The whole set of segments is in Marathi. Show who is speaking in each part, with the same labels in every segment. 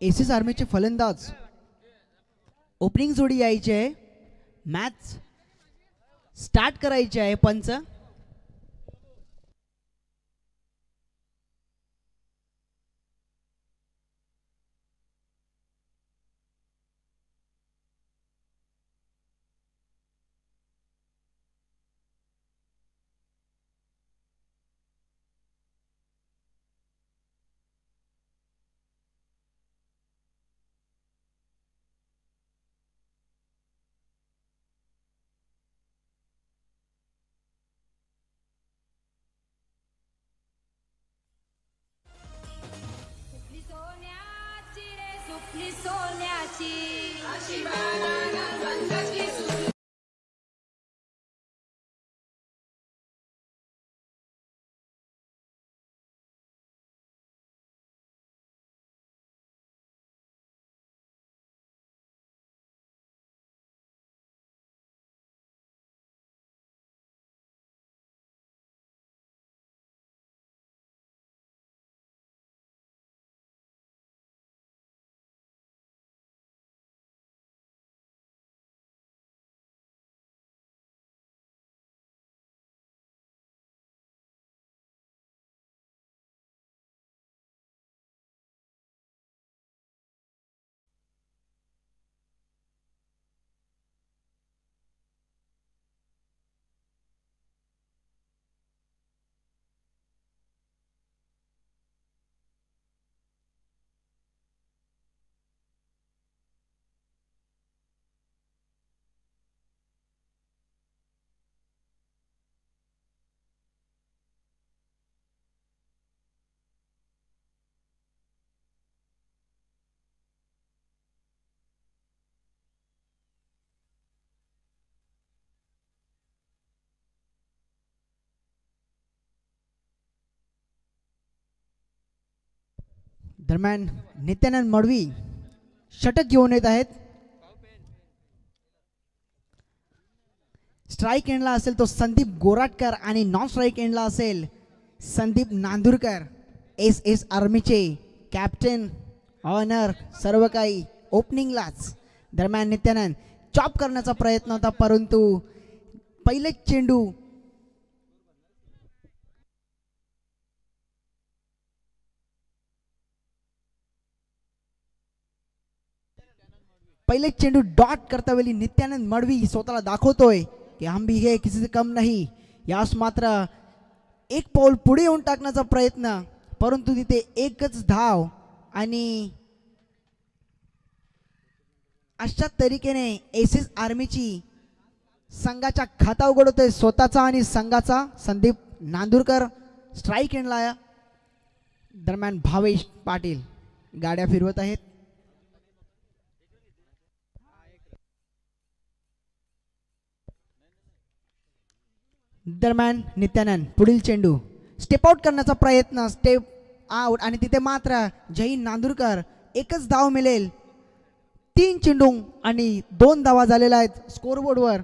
Speaker 1: एसीस आर्मीचे फलंदाज ओपनिंग जोडी यायची आहे. मॅच स्टार्ट करायची आहे. पंच दरम्यान नित्यानंद मडवी षटक घेऊन येत आहेत. स्ट्राइक एंडला असेल तो संदीप गोराटकर आणि नॉन स्ट्राइक एंडला असेल संदीप नांदुरकर. एस एस आर्मीचे कॅप्टन ऑनर सर्व काही ओपनिंगलाच. दरम्यान नित्यानंद चॉप करण्याचा प्रयत्न होता परंतु पहिलेच चेंडू डॉट करता वेळी नित्यानंद मडवी स्वतःला दाखवतोय की हम भी है किसी से कम नहीं. यास मात्र एक पाऊल पुढे येऊन टाकण्याचा प्रयत्न परंतु तिथे एकच धाव आणि अशा तरीकेने एसीस आर्मीची संघाच्या खाता उघडतोय स्वतःचा आणि संघाचा. संदीप नांदुरकर स्ट्राइक एंडला. दरम्यान भावेश पाटील गाड्या फिरवत आहेत. दरम्यान नित्यानंद पुढील चेंडू स्टेप आउट करण्याचा प्रयत्न. स्टेप आउट आणि तिथे मात्र जैन नांदुरकर एकच धाव मिळेल. 3 चेंडू आणि 2 धावा झालेल्या आहेत स्कोरबोर्डवर.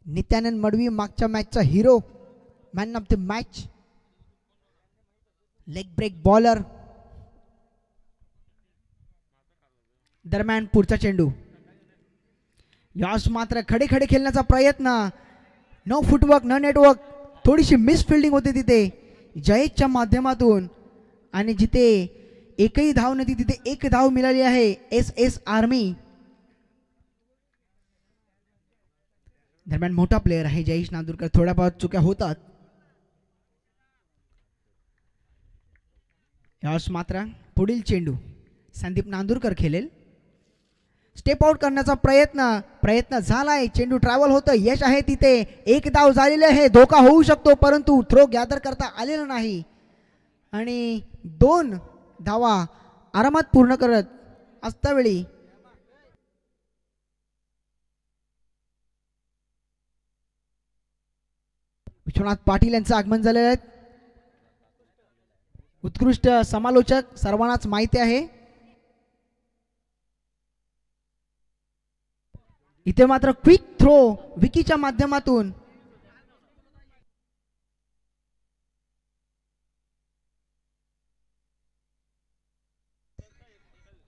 Speaker 1: नित्यानंद मडवी मागच्या मॅचचा hero, man of the match, leg break bowler. दरम्यान पुढचा चेंडू यास मात्र खडे खडे खेळण्याचा प्रयत्न. नो फुटवर्क न नेटवर्क. थोडीशी मिस फिल्डिंग होते तिथे जयेशच्या माध्यमातून आणि जिथे एकही धाव नव्हती तिथे एक धाव मिळाली आहे एस एस आर्मी. दरम्यान मोठा प्लेयर आहे जयेश नांदुरकर. थोड्या बहुत चुक्या होतात. यास मात्र पुढील चेंडू संदीप नांदुरकर खेळेल. स्टेप आउट करण्याचा प्रयत्न झालाय. चेंडू ट्रॅव्हल होतं. यश आहे तिथे. एक धाव झालेले आहे. धोका होऊ शकतो परंतु थ्रो गॅदर करता आलेला नाही आणि 2 धावा आरामात पूर्ण करत असतावेळी विश्वनाथ पाटील यांचं आगमन झालेलं आहे. उत्कृष्ट समालोचक सर्वांनाच माहिती आहे. इथे मात्र क्विक थ्रो विकीच्या माध्यमातून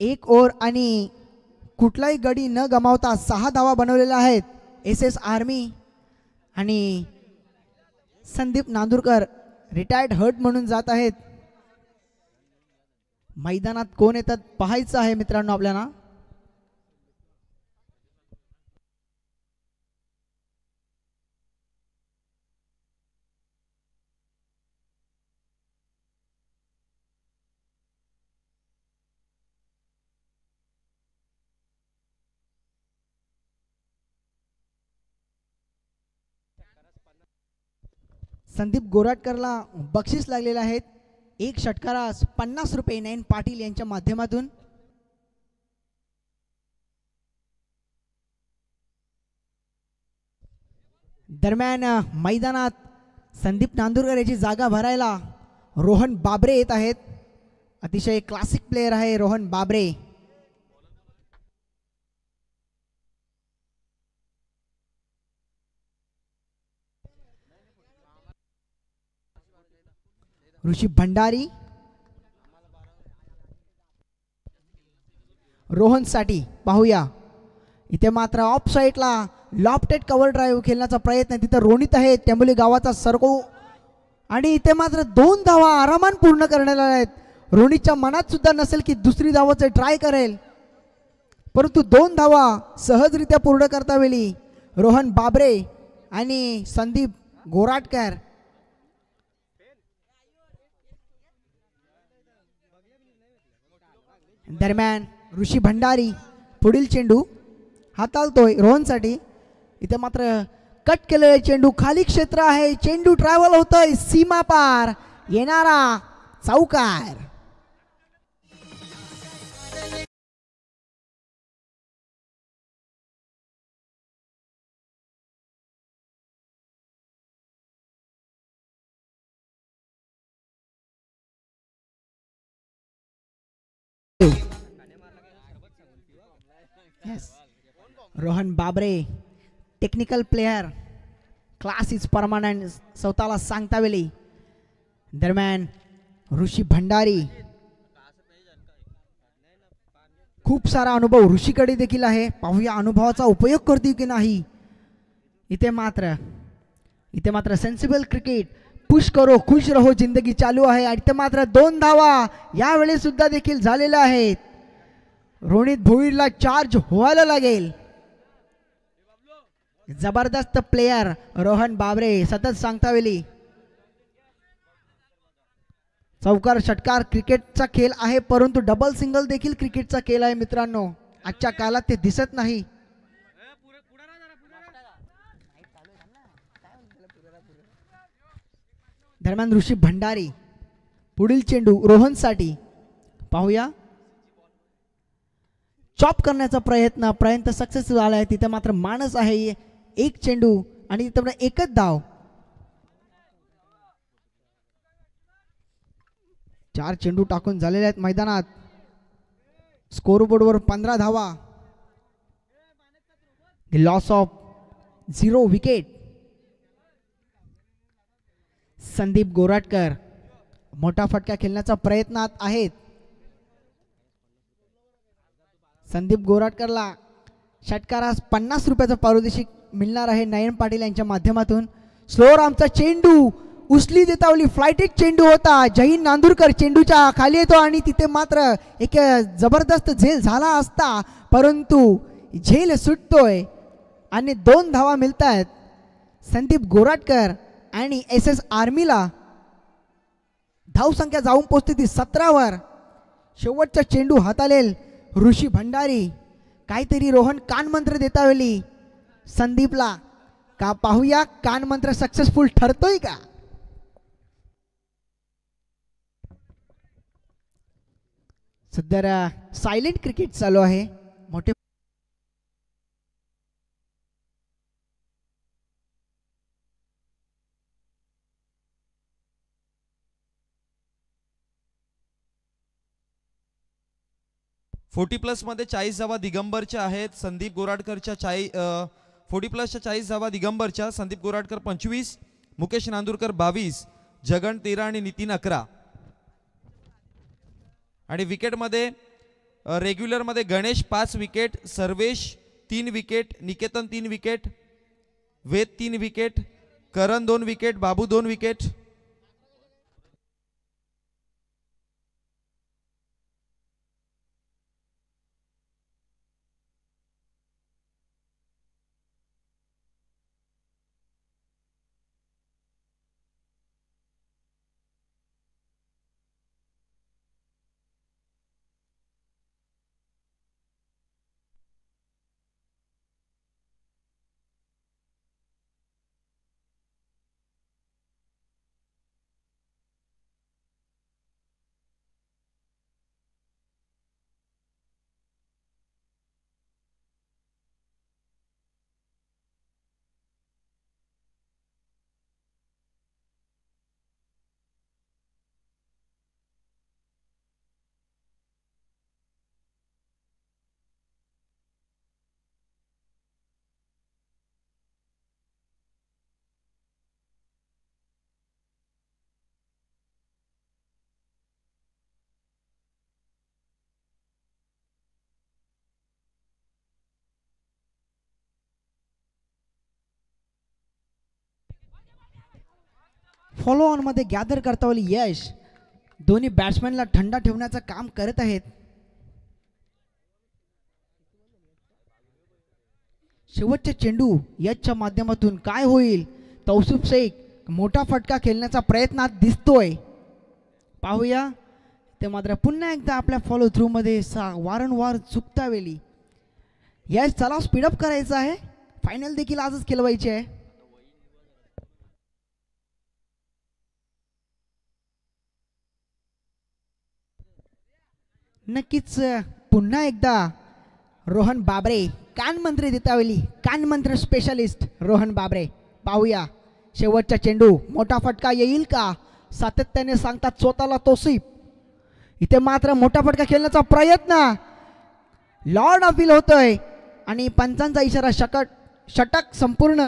Speaker 1: एक ओव्हर आणि कुठलाही गडी न गमावता 6 धावा बनवलेल्या आहेत SS आर्मी. आणि संदीप नांदुरकर रिटायर्ड हर्ट म्हणून जात आहेत. मैदानात कोण येतात पाहायचं आहे मित्रांनो आपल्याला. संदीप गोराटकरला बक्षीस लागलेले आहेत. एक षटकारास 50 रुपये नयन पाटील यांच्या माध्यमातून. दरम्यान मैदानात संदीप नांदुरकर याची जागा भरायला रोहन बाबरे येत आहेत. अतिशय क्लासिक प्लेयर आहे रोहन बाबरे. ऋषी भंडारी रोहन साठी पाहूया. इथे मात्र ऑफ साईडला लॉफ्टेड कव्हर ड्राईव्ह खेळण्याचा प्रयत्न. तिथे रोनित आहे टेंबोली गावाचा सरको. आणि इथे मात्र 2 धावा आरामान पूर्ण करण्यात आल्या आहेत. रोनितच्या मनात सुद्धा नसेल की दुसरी धावाचे ट्राय करेल, परंतु 2 धावा सहजरित्या पूर्ण करता वेळी रोहन बाबरे आणि संदीप गोराटकर. दरम्यान ऋषी भंडारी पुढील चेंडू हाताळतोय रोहनसाठी. इथे मात्र कट केलेले चेंडू खाली क्षेत्र आहे. चेंडू ट्रॅव्हल होतोय सीमा पार येणारा चौकार. Yes. Rohan Babre technical player, class is permanent स्वतःला सांगता वेळी. दरम्यान ऋषी भंडारी खूप सारा अनुभव ऋषीकडे देखील आहे. पाहूया अनुभवाचा उपयोग करते की नाही. इथे मात्र सेन्सिबल क्रिकेट, पुश करो खुश रहो जिंदगी चालू आहे. इथे मात्र 2 धावा यावेळी सुद्धा देखील झालेल्या आहेत. रोनित भोईरला चार्ज व्हायला लागेल. जबरदस्त प्लेयर रोहन बाबरे सतत सांगता वेळी. चौकार षटकार क्रिकेटचा खेळ आहे, परंतु डबल सिंगल देखील क्रिकेटचा खेळ आहे मित्रांनो. आजच्या काळात ते दिसत नाही. दरम्यान ऋषी भंडारी पुढील चेंडू रोहनसाठी पाहूया. चॉप करण्याचा प्रयत्न सक्सेस झाला आहे. तिथे मात्र माणस आहे. एक चेंडू आणि तिथे एकच धाव. 4 चेंडू टाकून झालेले आहेत मैदानात. स्कोरबोर्डवर 15 धावा. Loss of 0 wicket. Sandeep Goratkar मोठा फटका खेळण्याचा प्रयत्नात आहेत. संदीप गोराटकरला षटकारास 50 रुपयाचा पारितोषिक मिळणार आहे नयन पाटील यांच्या माध्यमातून. स्लोअर आमचा चेंडू उचली देतावली फ्लायटेड चेंडू होता. जहीन नांदुरकर चेंडूच्या खाली येतो आणि तिथे मात्र एक जबरदस्त झेल झाला असता, परंतु झेल सुटतोय आणि 2 धावा मिळत आहेत. संदीप गोराटकर आणि SS आर्मीला धावसंख्या जाऊन पोहोचते ती 17 वर. शेवटचा चेंडू हाताळेल ऋषी भंडारी. काहीतरी रोहन कानमंत्र देता वेळी संदीपला का पाहूया कानमंत्र सक्सेसफुल ठरतोय का. सध्या सायलेंट क्रिकेट चालू आहे. मोठे
Speaker 2: फोर्टी प्लस मध्ये 40 धावा दिगंबरच्या आहेत. संदीप गोराटकरच्या 40 प्लसच्या 40 धावा दिगंबरच्या. संदीप गोराटकर 25, मुकेश नांदुरकर 22, जगन 13 आणि नितीन 11. आणि विकेटमध्ये रेग्युलरमध्ये Ganesh 5 wicket, Sarvesh 3 wicket, Niketan 3 wicket, Ved 3 wicket, Karan 2 wicket, Babu 2 wicket.
Speaker 1: Follow on मध्ये गॅदर करता वेळी यश दोन्ही बॅट्समॅनला थंड ठेवण्याचं काम करत आहेत. शेवटचे चेंडू यशच्या माध्यमातून काय होईल. तौसिफ शेख मोठा फटका खेळण्याचा प्रयत्नात दिसतोय. पाहूया ते मात्र पुन्हा एकदा आपल्या फॉलो थ्रू मध्ये वारंवार चुकता वेळी यश चला स्पीडअप करायचं आहे. फायनल देखील आजच खेळवायची आहे. नक्कीच पुन्हा एकदा रोहन बाबरे कानमंत्री देतावेली कानमंत्र स्पेशलिस्ट रोहन बाबरे. पाहूया शेवटचा चेंडू मोठा फटका येईल का. सातत्याने सांगतात स्वतःला तौसिफ. इथे मात्र मोठा फटका खेळण्याचा प्रयत्न लॉर्ड अपील होतोय आणि पंचांचा इशारा षटक संपूर्ण.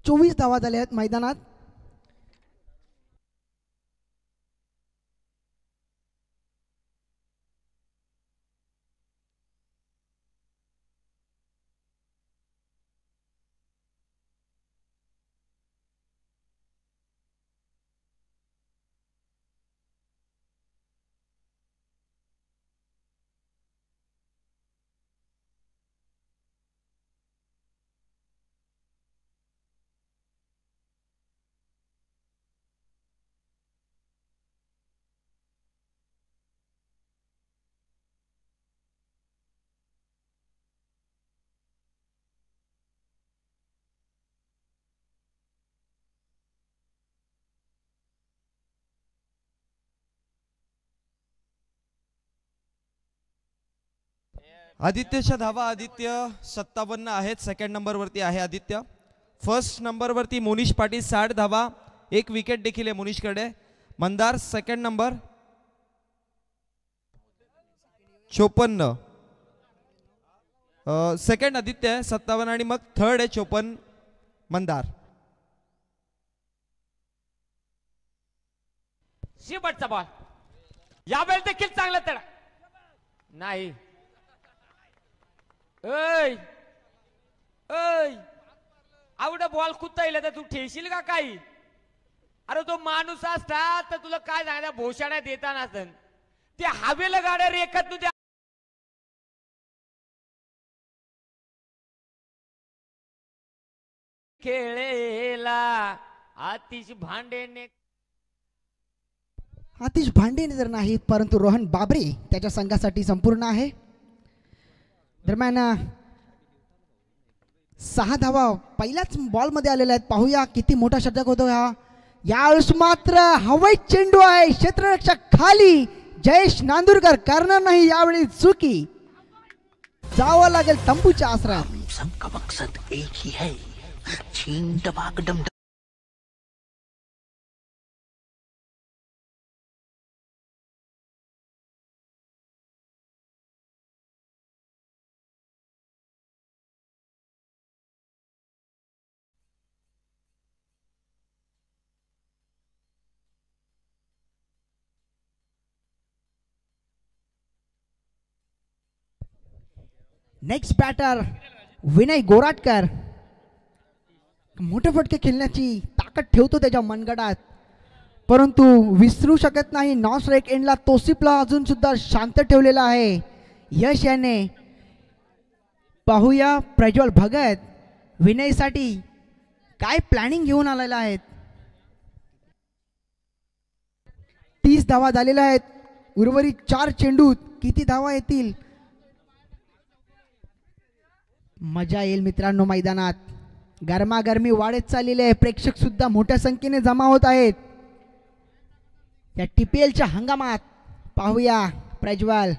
Speaker 1: चोवीस धावा झाल्या आहेत मैदानात.
Speaker 2: आदित्यच्या धावा आदित्य 57 आहेत. सेकंड नंबर वरती आहे आदित्य. फर्स्ट नंबर वरती मोनिश पाटील 60 धावा. एक विकेट देखील आहे मोनिशकडे. Mandar second number 54. Second Aditya आहे 57 आणि मग थर्ड आहे 54 मंदार.
Speaker 3: शेवटचा बॉल यावेळी देखील चांगला तडा नाही. ऐ आवड बॉल कुत्ता येईल तर तू ठेशील का काही. अरे तो माणूस असता तर तुला काय सांगा भोशाड्या देता नसन. ते हवेला गाड्या रेखत तुझ्या खेळेला आतिश भांडेने.
Speaker 1: आतिश भांडे जर नाहीत परंतु रोहन बाबरे त्याच्या संघासाठी संपूर्ण आहे. दरम्यान 6 धावा पहिल्याच बॉल मध्ये आलेल्या आहेत. पाहूया किती मोठा षटक होतो हा. यावेळेस मात्र हवाई चेंडू आहे. क्षेत्ररक्षक खाली जयेश नांदुरकर करणार नाही यावेळी चुकी. जावं लागेल तंबूच्या आसरात.
Speaker 4: सबका मकसद एक ही है, छीन दबाक डम
Speaker 1: नेक्स्ट बॅटर विनय गोराटकर. मोठे फटके खेळण्याची ताकद ठेवतो त्याच्या मनगडात, परंतु विसरू शकत नाही. नॉन स्ट्राईक एंडला तोसिफला अजून सुद्धा शांत ठेवलेला आहे यश याने. पाहूया प्रज्वल भगत विनयसाठी काय प्लॅनिंग घेऊन आलेला आहेत. 30 धावा झालेल्या आहेत. उर्वरित 4 चेंडूत किती धावा येतील मजा येईल मित्रांनो. मैदानात गरमागरमी वाढत चाललेली आहे. प्रेक्षक सुद्धा मोठ्या संख्येने जमा होत आहेत या TPLच्या हंगामात. पाहूया प्रज्वल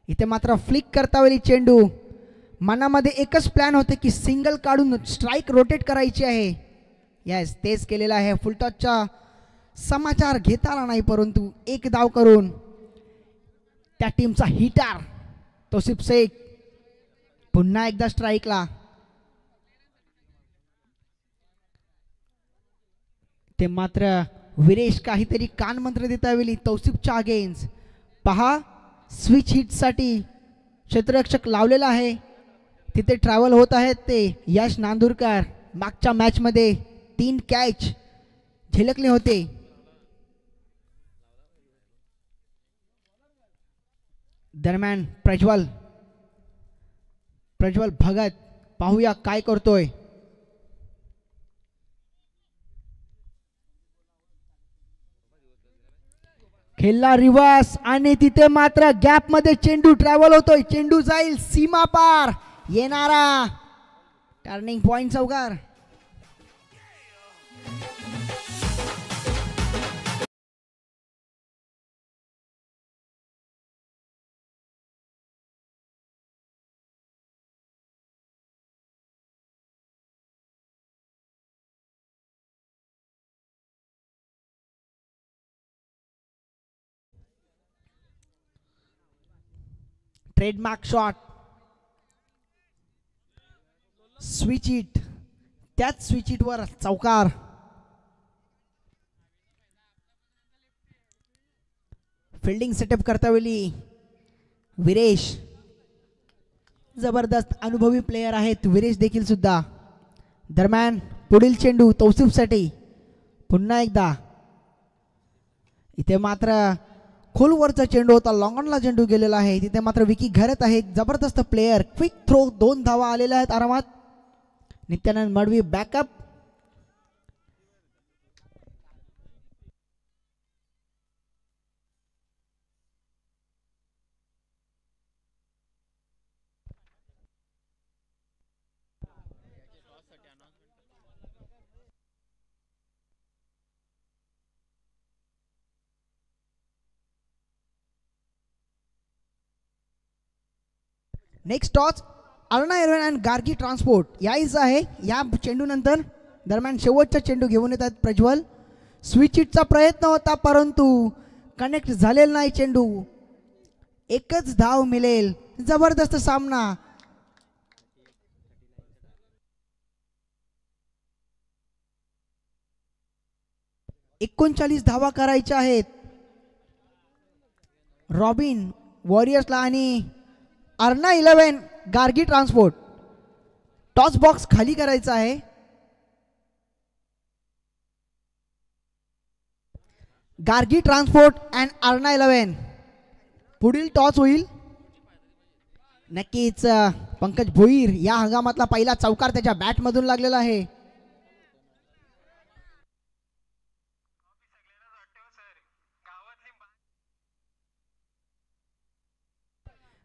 Speaker 1: इथे मात्र फ्लिक करता वेळी चेंडू. मनामध्ये एकच प्लॅन होते की सिंगल काढून स्ट्राईक रोटेट करायची आहे. यस तेच केलेलं आहे. फुलटॉसचा समाचार घेता आला नाही, परंतु एक धाव करून त्या टीमचा हिटर तौसिफ शेख पुन्हा एकदा स्ट्राईकला. ते मात्र विरेश काहीतरी कानमंत्र देता वेळी तौसिफच्या अगेन्स्ट. पहा स्विच हिटसाठी क्षेत्ररक्षक लावलेला आहे. तिथे ट्रॅव्हल होत आहेत ते यश नांदुरकर. मागच्या मॅचमध्ये 3 कॅच झेलकले होते. दरम्यान प्रज्वल भगत पाहूया काय करतोय. खेळला रिवर्स आणि तिथे मात्र गॅप मध्ये चेंडू ट्रॅव्हल होतोय. चेंडू जाईल सीमा पार. येणारा टर्निंग पॉइंट चौकार. Trademark shot. Switch it. त्याच स्विच इट वर चौकार. फिल्डिंग सेटअप करता वेळी विरेश जबरदस्त अनुभवी प्लेयर आहेत विरेश देखील सुद्धा. दरम्यान पुढील चेंडू तौसिफसाठी पुन्हा एकदा. इथे मात्र खोलवरचा चेंडू होता. लॉंगॉनला चेंडू गेलेला आहे. तिथे मात्र विकी घरत आहे. जबरदस्त प्लेयर. Quick throw. 2 धावा आलेल्या आहेत आरामात. Nityanand Madvi backup. Next toss Aruna एअरवेन अँड गार्गी ट्रान्सपोर्ट यायचं आहे या चेंडू नंतर. दरम्यान शेवटचा चेंडू घेऊन येतात प्रज्वल. स्विच इटचा प्रयत्न होता, परंतु कनेक्ट झालेला नाही चेंडू. एकच धाव मिळेल. जबरदस्त सामना. एकोणचाळीस धावा करायच्या आहेत रॉबिन वॉरियर्सला आणि अर्ना 11 गार्गी ट्रान्सपोर्ट. टॉस बॉक्स खाली करायचा आहे. गार्गी ट्रान्सपोर्ट अँड अर्ना 11 पुढील टॉस होईल. नक्कीच पंकज भोईर या हंगामातला पहिला चौकार त्याच्या बॅटमधून लागलेला आहे.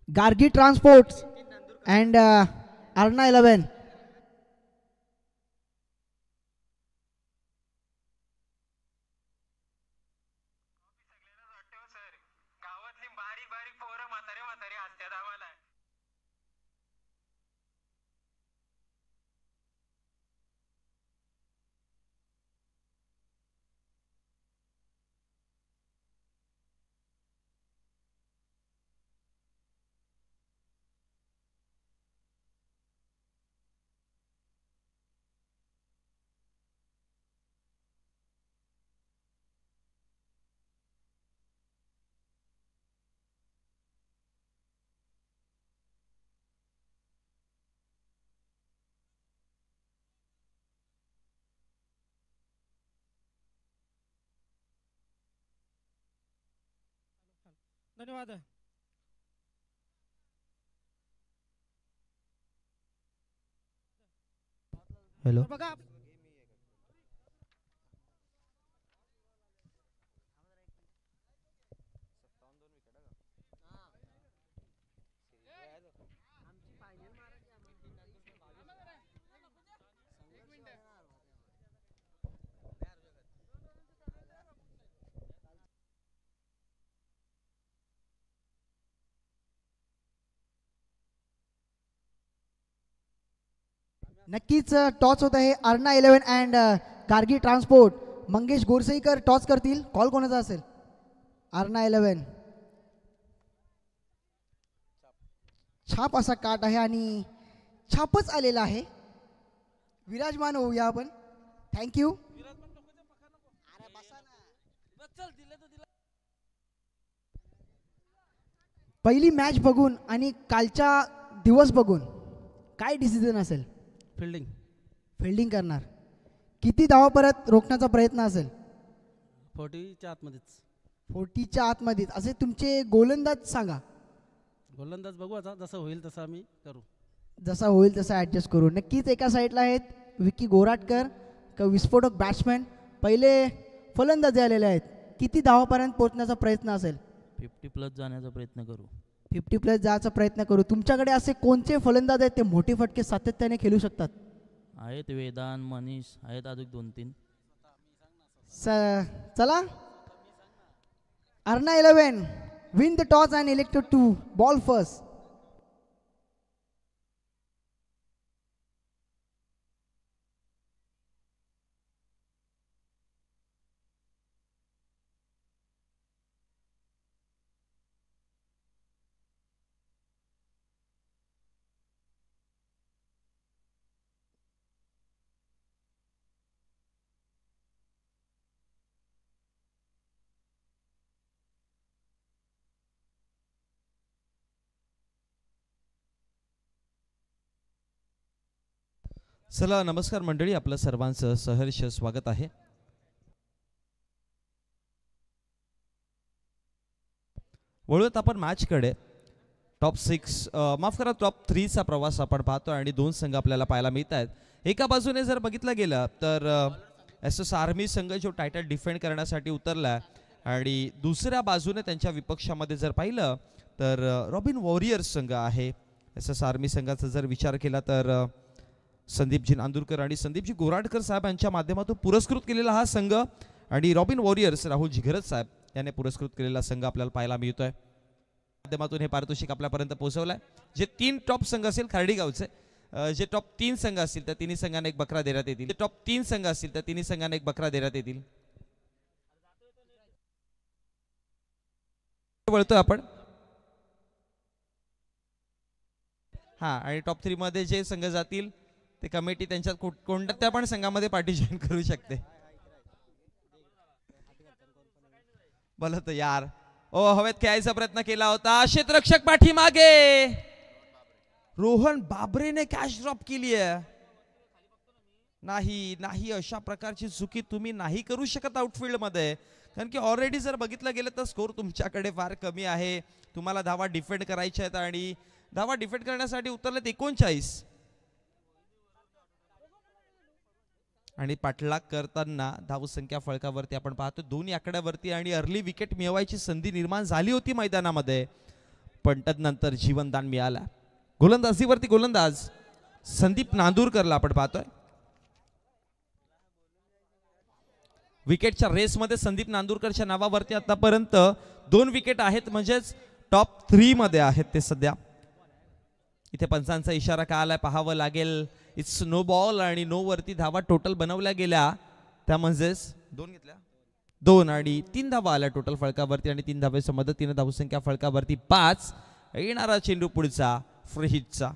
Speaker 1: Gargi transport and Arna 11.
Speaker 5: धन्यवाद.
Speaker 2: हॅलो.
Speaker 5: बघा
Speaker 1: नक्कीच टॉस होत आहे. Arna 11 and Gargi transport. Mangesh Gorsaikar toss करतील. कॉल कोणाचा असेल? अर्ना 11. छाप असा काट आहे आणि छापच आलेला आहे. विराजमान होऊया आपण. थँक्यू. पहिली मॅच बघून आणि कालचा दिवस बघून काय डिसिजन असेल?
Speaker 6: फिल्डिंग.
Speaker 1: फिल्डिंग करणार. किती धावा परत रोखण्याचा प्रयत्न असेल?
Speaker 6: 40च्या आतमध्येच.
Speaker 1: 40च्या आतमध्येच. असे तुमचे गोलंदाज सांगा.
Speaker 6: गोलंदाज बघू आता जसं होईल तसं आम्ही करू.
Speaker 1: जसा होईल तसा ॲडजस्ट करू. नक्कीच एका साईडला आहेत विकी गोराटकर का विस्फोटक बॅट्समॅन. पहिले फलंदाज आलेले आहेत. किती धावापर्यंत पोहोचण्याचा प्रयत्न असेल?
Speaker 7: 50+ जाण्याचा प्रयत्न करू.
Speaker 1: 50+ जायचा प्रयत्न करू. तुमच्याकडे असे कोणते फलंदाज आहेत ते मोठे फटके सातत्याने खेळू शकतात?
Speaker 7: आहेत वेदांत, मनीष आहेत, अजून 2-3.
Speaker 1: चला. अर्ना 11 win the toss and elected to bowl first.
Speaker 2: चला नमस्कार मंडळी, आपलं सर्वांचं सहर्ष स्वागत आहे. वळूयात आपण मॅचकडे. टॉप 6 माफ करा टॉप 3चा प्रवास आपण पाहतो आणि 2 संघ आपल्याला पाहायला मिळत आहेत. एका बाजूने जर बघितलं गेलं तर SS आर्मी संघ जो टायटल डिफेंड करण्यासाठी उतरला आणि दुसऱ्या बाजूने त्यांच्या विपक्षामध्ये जर पाहिलं तर रॉबिन वॉरियर्स संघ आहे. SS आर्मी संघाचा जर विचार केला तर संदीपजी नांदुरकर आणि संदीपजी गोराटकर साहेब यांच्या माध्यमातून पुरस्कृत केलेला हा संघ आणि रॉबिन वॉरियर्स राहुल जिघरत साहेब याने पुरस्कृत केलेला संघ आपल्याला पाहायला मिळतोय. माध्यमातून हे पारितोषिक आपल्या पर्यंत पोहोचवलंय. जे 3 टॉप संघ असेल खर्डी गावचे, जे टॉप 3 संघ असतील त्या तिन्ही संघांना एक बकरा देण्यात येतील. जे टॉप 3 संघ असतील त्या तिन्ही संघांना एक बकरा देण्यात येतील. वळतोय आपण. हा, आणि टॉप 3 मध्ये जे संघ जातील ते कमिटी त्यांच्यात कोणत्या पण संघामध्ये पार्टी जॉईन करू शकते. बोलत यार ओ हवेत खेळायचा प्रयत्न केला होता. क्षेत्ररक्षक पाठीमागे. रोहन बाबरेने कॅच ड्रॉप केली आहे. नाही नाही, अशा प्रकारची चुकी तुम्ही नाही करू शकत आउटफील्ड मध्ये, कारण की ऑलरेडी जर बघितलं गेलं तर स्कोर तुमच्याकडे फार कमी आहे. तुम्हाला धावा डिफेंड करायच्या आहेत आणि धावा डिफेंड करण्यासाठी उतरलेत 39 आणि पाठलाग करताना धावसंख्या फळकावरती आपण पाहतो 2 आकड्यावरती आणि अर्ली विकेट मिळवायची संधी निर्माण झाली होती मैदानामध्ये, पण तदनंतर जीवनदान मिळाला. गोलंदाजीवरती गोलंदाज संदीप नांदुरकरला आपण पाहतोय. विकेटच्या रेसमध्ये संदीप नांदुरकरच्या नावावरती आतापर्यंत 2 विकेट आहेत, म्हणजेच टॉप 3 मध्ये आहेत ते सध्या. इथे पंचांचा इशारा काय आलाय पाहावं लागेल. इट्स नो बॉल आणि नो वरती धावा टोटल बनवल्या गेल्या, त्या म्हणजेच 2 घेतल्या 2 आणि 3 धावा आल्या टोटल फळकावरती आणि 3 धावेच्या मदतीने धावसंख्या फळकावरती 5. येणारा चेंडू पुढचा फ्री हिटचा.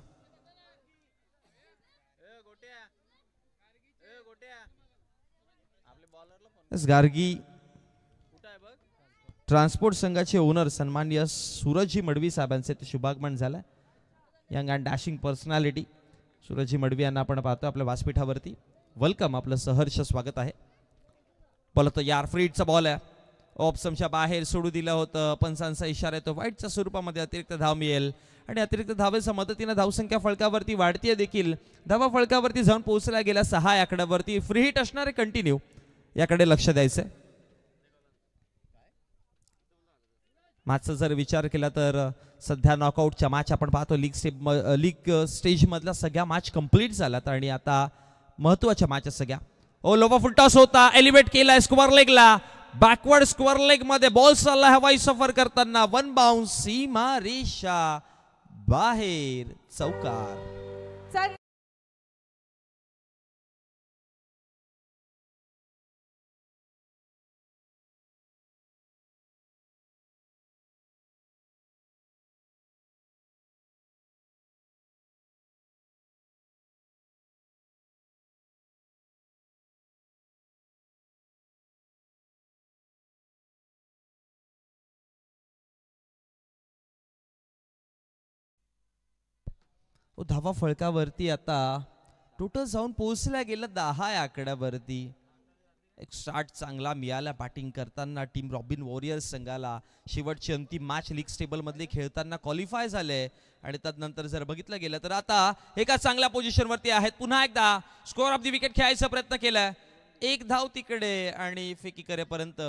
Speaker 2: गार्गी ट्रान्सपोर्ट संघाचे ओनर सन्माननीय सूरजजी मडवी साहेबांचे ते शुभागमन झालं. Young and dashing personality Surajji Madvi यांना आपण पाहतो आपल्या व्यासपीठावरती. वेलकम, आपलं सहर्ष स्वागत आहे. बोलतो यार फ्री हिटचा बॉल आहे ऑप्शनच्या बाहेर सोडू दिलं होतं. पंचांचा इशारा येतो वाईटच्या स्वरूपामध्ये अतिरिक्त धाव मिळेल आणि अतिरिक्त धावेच्या मदतीने धावसंख्या फलकावरती वाढतीये देखील. धावा फलकावरती जाऊन पोहोचल्या गेल्या 6 आकड्यावरती. फ्री हिट असणारे कंटिन्यू, याकडे लक्ष द्यायचंय. मॅचचा जर विचार केला तर सध्या नॉकआउटच्या मॅच आपण पाहतो लीग स्टेज मधल्या सगळ्या मॅच कंप्लीट झाल्यात आणि आता महत्वाच्या मॅचेस सगळ्या. ओ लोवा फुलटॉस होता, एलिव्हेट केलाय स्क्वेअर लेगला, बॅकवर्ड स्क्वेअर लेग मध्ये बॉल चालला हवाई सफर करताना. 1 बाउन्स, सीमा रेषा बाहेर, चौकार. धावा फळकावरती आता टोटल जाऊन पोहोचल्या गेलं 10 आकड्यावरती. एक स्टार्ट चांगला मिळाला बॅटिंग करताना टीम रॉबिन वॉरियर्स संघाला. शेवटची अंतिम मॅच लीग टेबल मधली खेळताना क्वालिफाय झाले आणि त्यानंतर जर बघितलं गेलं तर आता एका चांगल्या पोझिशन वरती आहेत. पुन्हा एकदा स्कोअर ऑफ द विकेट खेळायचा प्रयत्न केलाय. एक धाव तिकडे आणि फेकी करेपर्यंत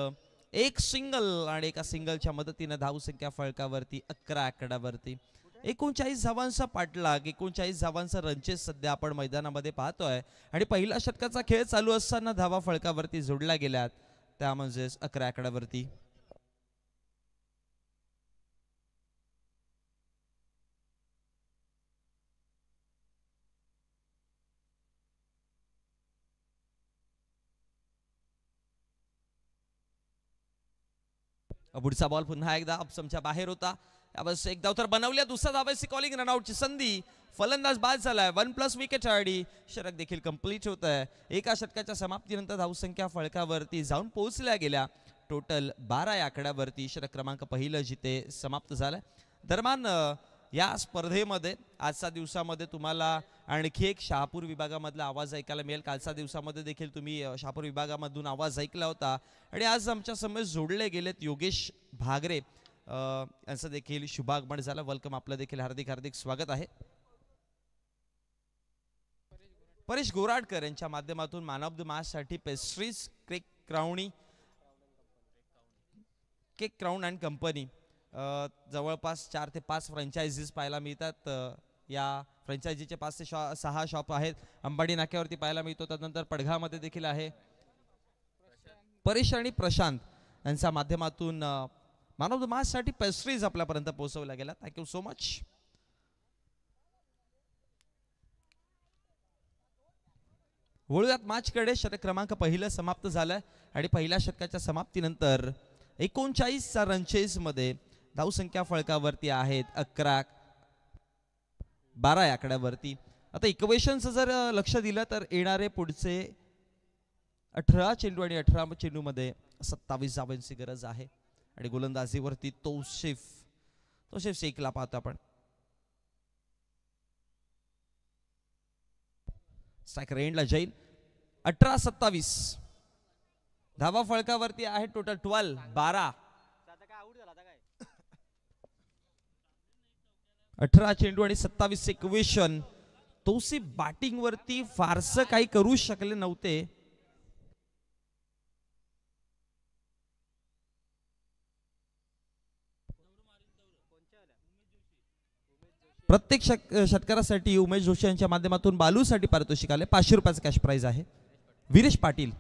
Speaker 2: एक सिंगल आणि एका सिंगलच्या मदतीने धावसंख्या फळकावरती 11 आकड्यावरती. 39 धावांचा पाठलाग, 39 धावांचा रनचेस सध्या आपण मैदानामध्ये पाहतोय आणि पहिल्या षटकाचा खेळ चालू असताना धावा फळकावरती जोडल्या गेल्यात, त्या म्हणजेच 11 आकड्यावरती. पुढचा बॉल पुन्हा एकदा अपसमच्या बाहेर होता. यावेळेस एक धाव तर बनवल्या, दुसरा धावायची कॉलिंग रनआउटची संधी. फलंदाज बाद झालाय. 1+ विकेट आणि षटक देखील कंप्लीट होत आहे. एका षटकाच्या समाप्तीनंतर धावसंख्या फळकावरती जाऊन पोहोचल्या गेल्या टोटल 12 आकड्यावरती. षटक क्रमांक पहिलं जिथे समाप्त झालंय. दरम्यान या स्पर्धेमध्ये आजच्या दिवसामध्ये तुम्हाला आणखी एक शहापूर विभागामधला आवाज ऐकायला मिळेल. कालच्या दिवसामध्ये देखील तुम्ही शहापूर विभागामधून आवाज ऐकला होता आणि आज आमच्या समोर जोडले गेलेत योगेश भागरे यांचं देखील शुभागमन झालं. वेलकम, आपलं देखील हार्दिक हार्दिक स्वागत आहे. परेश गोराडकर यांच्या माध्यमातून मॅन ऑफ द मॅच साठी pastries cake crown and company जवळपास 4 ते 5 फ्रँचायझीज पाहायला मिळतात. या फ्रँचायझीचे 5 ते 6 शॉप आहेत. अंबाडी नाक्यावरती पाहायला मिळतो. त्यानंतर पडघामध्ये देखील आहे. परेश आणि प्रशांत यांच्या माध्यमातून मॅन ऑफ द मॅच साठी पेस्ट्रीज आपल्यापर्यंत पोहोचवल्या गेल्या. Thank you so much. वळूयात मॅचकडे. षटक क्रमांक पहिलं समाप्त झालंय आणि पहिल्या षटकाच्या समाप्तीनंतर 39 रनचेस मध्ये धावसंख्या फळकावरती आहेत 12 आकड्यावरती. आता इक्वेशनचं जर लक्ष दिलं तर येणारे पुढचे 18 चेंडू आणि 18 चेंडू मध्ये 27 धावांची गरज आहे आणि गोलंदाजीवरती तौसिफ शेखला पाहतो आपण. स्ट्रायकर एंडला जाईल. 18-27 धावा फळकावरती आहे टोटल 12. 18 चेंडू आणि 27 इक्वेशन. तौसिफ बॅटिंग वरती फारसं काही करू शकले नव्हते. प्रत्येक षटकारासाठी उमेश जोशी यांच्या माध्यमातून बालूसाठी पारितोषिक आले. 500 रुपयाचं कॅश प्राइज आहे. वीरेश पाटील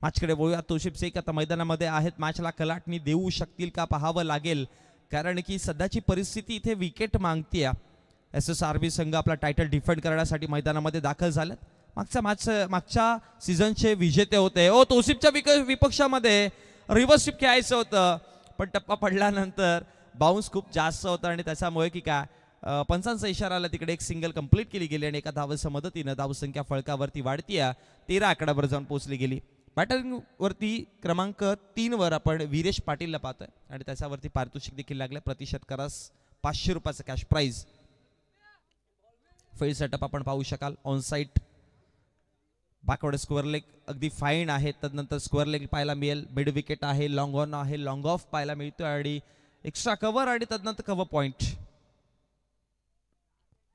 Speaker 2: मॅचकडे वळूया. तौसिफ शेख आता मैदानामध्ये आहेत. मॅचला कलाटणी देऊ शकतील का पाहावं लागेल, कारण की सध्याची परिस्थिती इथे विकेट मागतीये. SSRB संघ आपला टायटल डिफेंड करण्यासाठी मैदानामध्ये दाखल झालेत. मागच्या सीझनचे विजेते होते. तौसिफच्या विपक्षामध्ये रिव्हर्स स्वीप खेळायचं होतं, पण टप्पा पडल्यानंतर बाउन्स खूप जास्त होता आणि त्याच्यामुळे की काय पंचांचा इशारा आला तिकडे एक सिंगल कंप्लीट केली गेली आणि एका धावेच्या मदतीनं धावसंख्या फळकावरती वाढतीये. 13 आकड्यावर जाऊन पोहोचली गेली. बॅटिंग वरती क्रमांक 3 वर आपण वीरेश पाटीलला पाहतोय आणि त्याच्यावरती पारितोषिक देखील लागले. प्रति षटकारास 500 रुपयाचं कॅश प्राइज. फील्ड सेटअप आपण पाहू शकाल. On site backward square leg अगदी फाईन आहे. त्यानंतर स्क्वेअर लेग पाहायला मिळेल. मिड विकेट आहे, लॉंग ऑन आहे, लॉंग ऑफ पाहायला मिळतो आणि एक्स्ट्रा कव्हर आणि त्यानंतर कव्हर पॉइंट.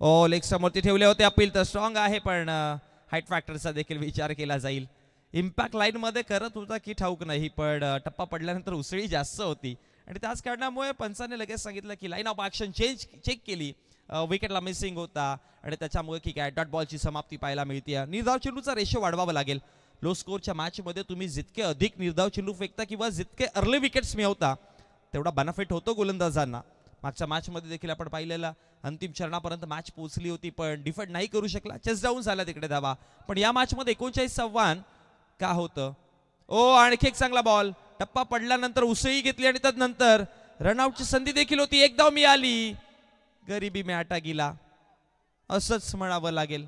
Speaker 2: ओ लेग समोरती ठेवले होते. अपील तर स्ट्रॉंग आहे पण हाईट फॅक्टरचा देखील विचार केला जाईल. इम्पॅक्ट लाईन मध्ये करत होता की ठाऊक नाही पण टप्पा पडल्यानंतर उसळी जास्त होती आणि त्याच कारणामुळे पंचाने लगेच सांगितलं की लाईन ऑफ ऍक्शन चेक केली. विकेटला मिसिंग होता आणि त्याच्यामुळे की काय डॉट बॉलची समाप्ती पाहायला मिळते. निर्धाव चेंडूचा रेशो वाढवावा लागेल. लो स्कोरच्या मॅच मध्ये तुम्ही जितके अधिक निर्धाव चेंडू फेकता किंवा जितके अर्ली विकेट्स मिळवता तेवढा बेनिफिट होतो गोलंदाजांना. मागच्या मॅच मध्ये देखील आपण पाहिलेला अंतिम चरणापर्यंत मॅच पोहोचली होती पण डिफेंड नाही करू शकला. चेस डाऊन झाला तिकडे धावा. पण या मॅच मध्ये 39 आव्हान का होतं. ओ आणखी एक चांगला बॉल. टप्पा पडल्यानंतर उसळी घेतली आणि त्यानंतर रनआउटची संधी देखील होती. एक धाव मिळाली. गरिबी में आटा गेला असंच म्हणावं लागेल.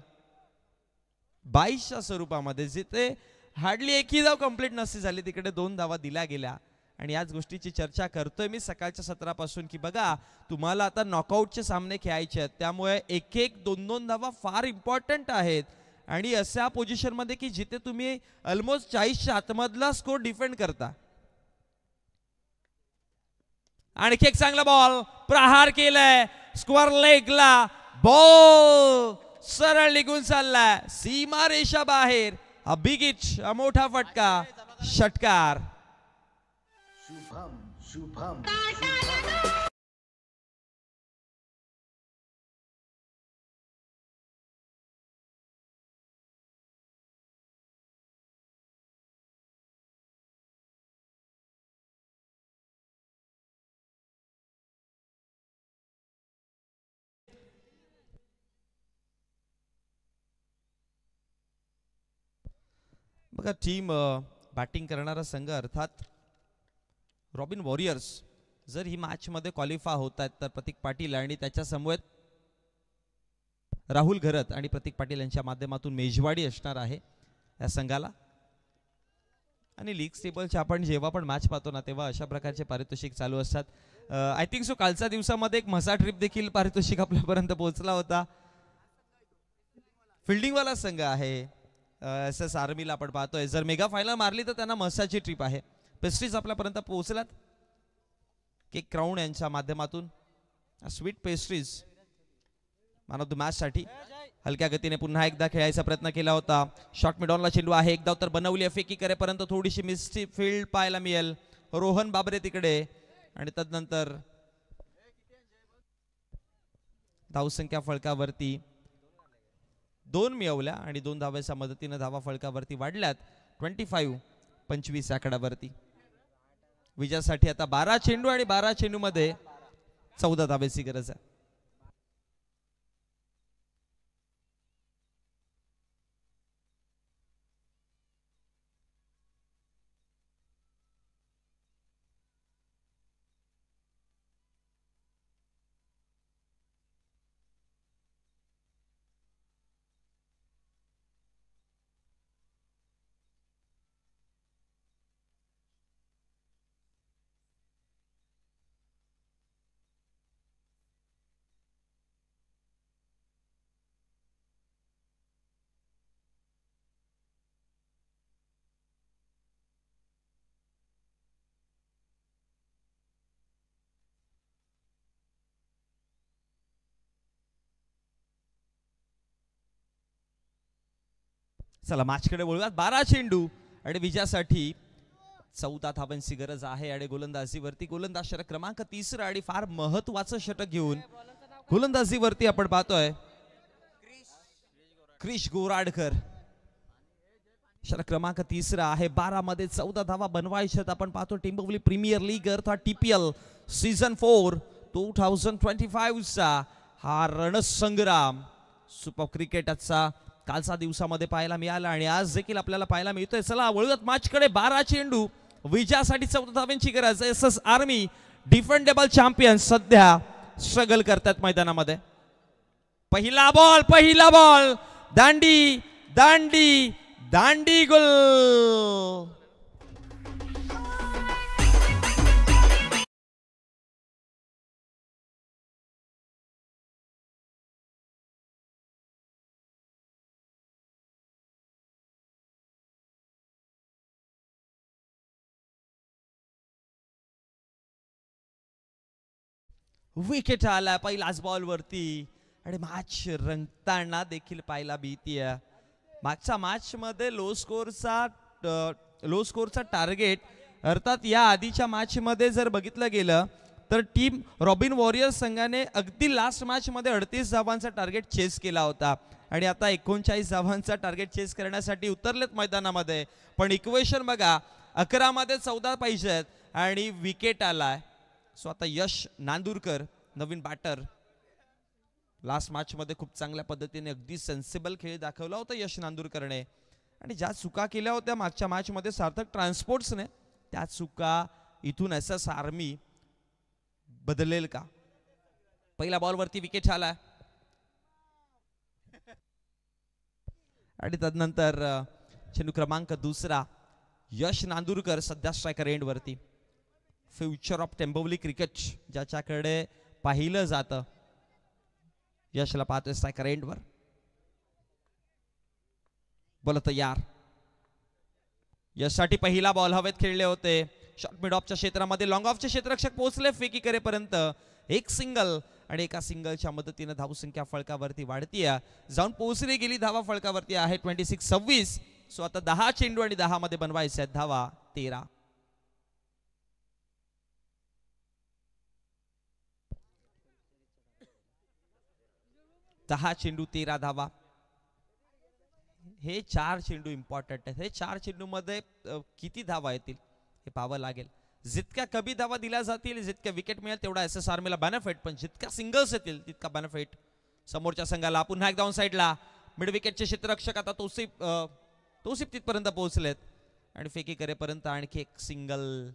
Speaker 2: 22च्या स्वरूपामध्ये जिथे हार्डली एकही धाव कंप्लीट नसती झाली तिकडे 2 धावा दिल्या गेल्या आणि याच गोष्टीची चर्चा करतोय मी सकाळच्या सत्रापासून की बघा तुम्हाला आता नॉकआउटचे सामने खेळायचे आहेत त्यामुळे 1-1 2-2 धावा फार इम्पॉर्टंट आहेत आणि अशा पोझिशन मध्ये की जिथे तुम्ही ऑलमोस्ट 40च्या आतमधला स्कोर डिफेंड करता. आणखी एक चांगला बॉल प्रहार केलाय स्क्वेअर लेगला. बॉल सरळ निघून चाललाय सीमा रेषा बाहेर. बिगिच मोठा फटका षटकार.
Speaker 4: शुभम शुभम
Speaker 2: बघा टीम बॅटिंग करणारा संघ अर्थात रॉबिन वॉरियर्स जर ही मॅच मध्ये क्वालिफाय होत आहेत तर प्रतीक पाटील आणि त्याच्या समवेत राहुल घरत आणि प्रतीक पाटील यांच्या माध्यमातून मेजवाडी असणार आहे या संघाला. आणि लीग टेबलच्या आपण जेव्हा पण मॅच पाहतो ना तेव्हा अशा प्रकारचे पारितोषिक चालू असतात. आय थिंक सो कालच्या दिवसामध्ये एक म्हसा ट्रिप देखील पारितोषिक आपल्यापर्यंत पोहोचला होता. फिल्डिंगवाला संघ आहे SS आर्मीला आपण पाहतोय. जर मेगा फायनल मारली तर त्यांना म्हसाची ट्रिप आहे. पेस्ट्रीज आपल्यापर्यंत पोहोचलात. केक क्राऊन यांच्या माध्यमातून sweet pastries man of the match साठी हलक्या गतीने पुन्हा एकदा खेळायचा प्रयत्न केला होता. शॉर्ट मिडॉनला चेंडू आहे. एक धाव तर बनवली फेकी करेपर्यंत थोडीशी मिस्टी फील्ड पाहायला मिळेल. रोहन बाबरे तिकडे आणि तदनंतर धावसंख्या फळकावरती 2 मिळवल्या आणि 2 धाव्याच्या मदतीने धावा फळकावरती वाढल्यात 25-25 आकड्यावरती. विजयासाठी आता 12 चेंडू आणि 12 चेंडू मध्ये 14 धाव्याची गरज आहे. चला मॅचकडे बोलूयात. 12 चेंडू आणि विजयासाठी 14 धावांची गरज आहे आणि गोलंदाजीवरती गोलंदाज षटक क्रमांक 30 आणि फार महत्वाचं षटक घेऊन गोलंदाजीवरती आपण पाहतोय क्रिश गोराडकर. षटक क्रमांक 30 आहे. 12 मध्ये 14 धावा बनवायच्यात. आपण पाहतो टिंबवली प्रीमियर लीग अर्थात TPL सीझन 4 2025 चा हा रणसंग्राम सुपर क्रिकेटचा कालच्या दिवसामध्ये पाहायला मिळाला आणि आज देखील आपल्याला पाहायला मिळतोय. चला वळूयात मॅचकडे. 12 चेंडू विजयासाठी 14 धावांची गरज. SS आर्मी डिफेंडेबल चॅम्पियन सध्या स्ट्रगल करतात मैदानामध्ये. पहिला बॉल दांडी दांडी दांडी गोल. विकेट आला पहिलाच बॉल वरती आणि मॅच रंगताना देखील पाहायला भीतीये. मागच्या मॅच मध्ये लो स्कोरचा टार्गेट अर्थात या आधीच्या मॅच मध्ये जर बघितलं गेलं तर टीम रॉबिन वॉरियर्स संघाने अगदी लास्ट मॅच मध्ये 38 धावांचा टार्गेट चेस केला होता आणि आता 39 धावांचा टार्गेट चेस करण्यासाठी उतरलेत मैदानामध्ये. पण इक्वेशन बघा 11 मध्ये 14 पाहिजेत आणि विकेट आलाय. सो आता यश नांदुरकर नवीन बॅटर. लास्ट मॅच मध्ये खूप चांगल्या पद्धतीने अगदी सेन्सिबल खेळ दाखवला होता यश नांदुरकरने आणि ज्या चुका केल्या होत्या मागच्या मॅच मध्ये सार्थक ट्रान्सपोर्ट्सने त्या चुका इथून SS आर्मी बदलेल का. पहिल्या बॉल वरती विकेट आला आणि तदनंतर चेंडू क्रमांक दुसरा. यश नांदुरकर सध्या स्ट्रायकर एंड वरती. फ्युचर ऑफ टेंबोवली क्रिकेट ज्याच्याकडे पाहिलं जातं यशला पाहतोय स्ट्रायकर एंड वर. बोल तयार. यशसाठी पहिला बॉल हवेत खेळले होते. शॉर्ट मिड ऑफच्या क्षेत्रामध्ये लॉंग ऑफचे क्षेत्ररक्षक पोहोचले फेकी करेपर्यंत. एक सिंगल आणि एका सिंगलच्या मदतीने धावसंख्या फळकावरती वाढतीये. जाऊन पोहोचली गेली धावा फळकावरती आहे 26-26. सो आता 10 चेंडू आणि 10 मध्ये बनवायचे आहेत धावा 13. दहा चेंडू 13 धावा. हे 4 चेंडू इम्पॉर्टंट आहेत. हे 4 चेंडू मध्ये किती धावा येतील हे पाहावं लागेल. जितक्या कमी धावा दिल्या जातील जितक्या विकेट मिळेल तेवढा SS आर्मीला बेनिफिट. पण जितक्या सिंगल्स येतील तितका बेनिफिट समोरच्या संघाला. पुन्हा एक डाऊन साइडला मिड विकेटचे क्षेत्ररक्षक आता तोसिफ तिथपर्यंत पोहोचलेत आणि फेकी करेपर्यंत आणखी एक single.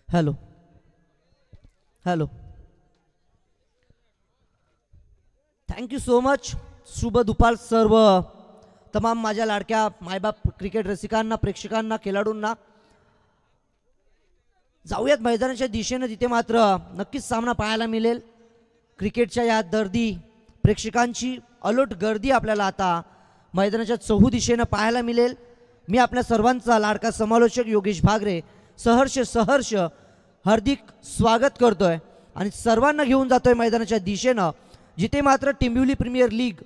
Speaker 5: Hello hello. Thank you so much. शुभ दुपार सर्व तमाम माझ्या लाडक्या मायबाप क्रिकेट रसिकांना, प्रेक्षकांना, खेळाडूंना. जाऊयात मैदानाच्या दिशेने. तिथे मात्र नक्कीच सामना पाहायला मिळेल. क्रिकेटच्या या दर्दी प्रेक्षकांची अलोट गर्दी आपल्याला आता मैदानाच्या चहू दिशेनं पाहायला मिळेल. मी आपल्या सर्वांचा लाडका समालोचक योगेश भागरे सहर्ष हार्दिक स्वागत करतोय आणि सर्वांना घेऊन जातोय मैदानाच्या दिशेनं, जिथे मात्र टिंबिवली प्रीमियर लीग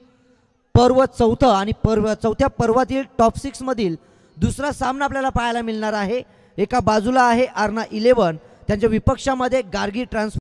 Speaker 5: पर्व 4 आणि 4थ्या पर्वातील टॉप 6 मधील दुसरा सामना आपल्याला पाहायला मिळणार आहे. एका बाजूला आहे आर्ना 11, त्यांच्या विपक्षामध्ये गार्गी ट्रान्सपोर्ट